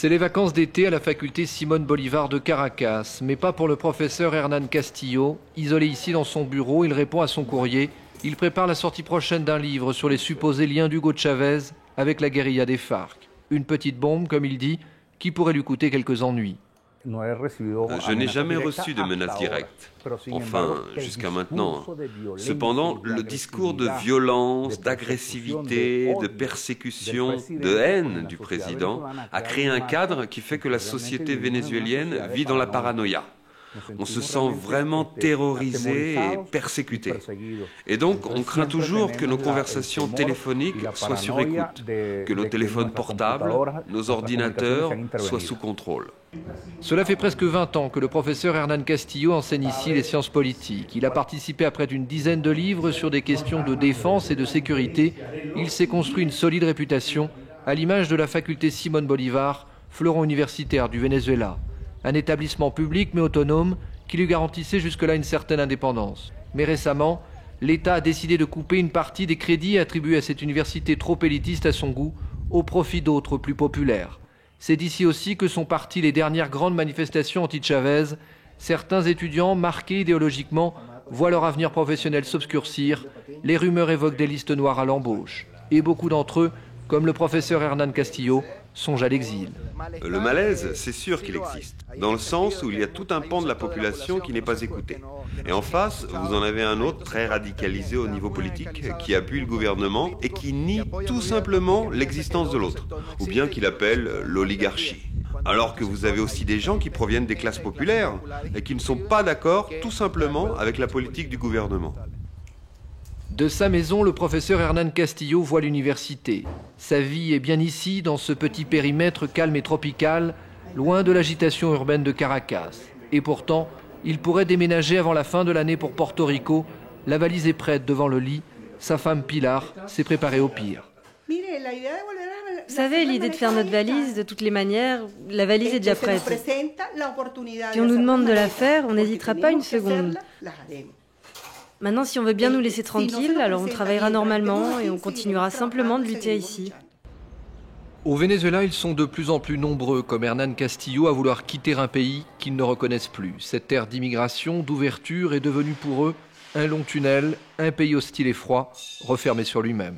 C'est les vacances d'été à la faculté Simone Bolivar de Caracas, mais pas pour le professeur Hernán Castillo. Isolé ici dans son bureau, il répond à son courrier. Il prépare la sortie prochaine d'un livre sur les supposés liens d'Hugo Chavez avec la guérilla des FARC. Une petite bombe, comme il dit, qui pourrait lui coûter quelques ennuis. Je n'ai jamais reçu de menace directe, enfin jusqu'à maintenant. Cependant, le discours de violence, d'agressivité, de persécution, de haine du président a créé un cadre qui fait que la société vénézuélienne vit dans la paranoïa. On se sent vraiment terrorisé et persécuté. Et donc, on craint toujours que nos conversations téléphoniques soient sur écoute, que nos téléphones portables, nos ordinateurs soient sous contrôle. Cela fait presque 20 ans que le professeur Hernán Castillo enseigne ici les sciences politiques. Il a participé à près d'une dizaine de livres sur des questions de défense et de sécurité. Il s'est construit une solide réputation, à l'image de la faculté Simone Bolivar, fleuron universitaire du Venezuela. Un établissement public mais autonome qui lui garantissait jusque-là une certaine indépendance. Mais récemment, l'État a décidé de couper une partie des crédits attribués à cette université trop élitiste à son goût, au profit d'autres plus populaires. C'est d'ici aussi que sont parties les dernières grandes manifestations anti-Chavez. Certains étudiants, marqués idéologiquement, voient leur avenir professionnel s'obscurcir. Les rumeurs évoquent des listes noires à l'embauche. Et beaucoup d'entre eux, comme le professeur Hernán Castillo, songent à l'exil. Le malaise, c'est sûr qu'il existe, dans le sens où il y a tout un pan de la population qui n'est pas écouté. Et en face, vous en avez un autre très radicalisé au niveau politique, qui appuie le gouvernement et qui nie tout simplement l'existence de l'autre, ou bien qu'il appelle l'oligarchie. Alors que vous avez aussi des gens qui proviennent des classes populaires et qui ne sont pas d'accord tout simplement avec la politique du gouvernement. De sa maison, le professeur Hernán Castillo voit l'université. Sa vie est bien ici, dans ce petit périmètre calme et tropical, loin de l'agitation urbaine de Caracas. Et pourtant, il pourrait déménager avant la fin de l'année pour Porto Rico. La valise est prête devant le lit. Sa femme Pilar s'est préparée au pire. Vous savez, l'idée de faire notre valise, de toutes les manières, la valise est déjà prête. Si on nous demande de la faire, on n'hésitera pas une seconde. Maintenant, si on veut bien nous laisser tranquilles, alors on travaillera normalement et on continuera simplement de lutter ici. Au Venezuela, ils sont de plus en plus nombreux, comme Hernán Castillo, à vouloir quitter un pays qu'ils ne reconnaissent plus. Cette terre d'immigration, d'ouverture est devenue pour eux un long tunnel, un pays hostile et froid, refermé sur lui-même.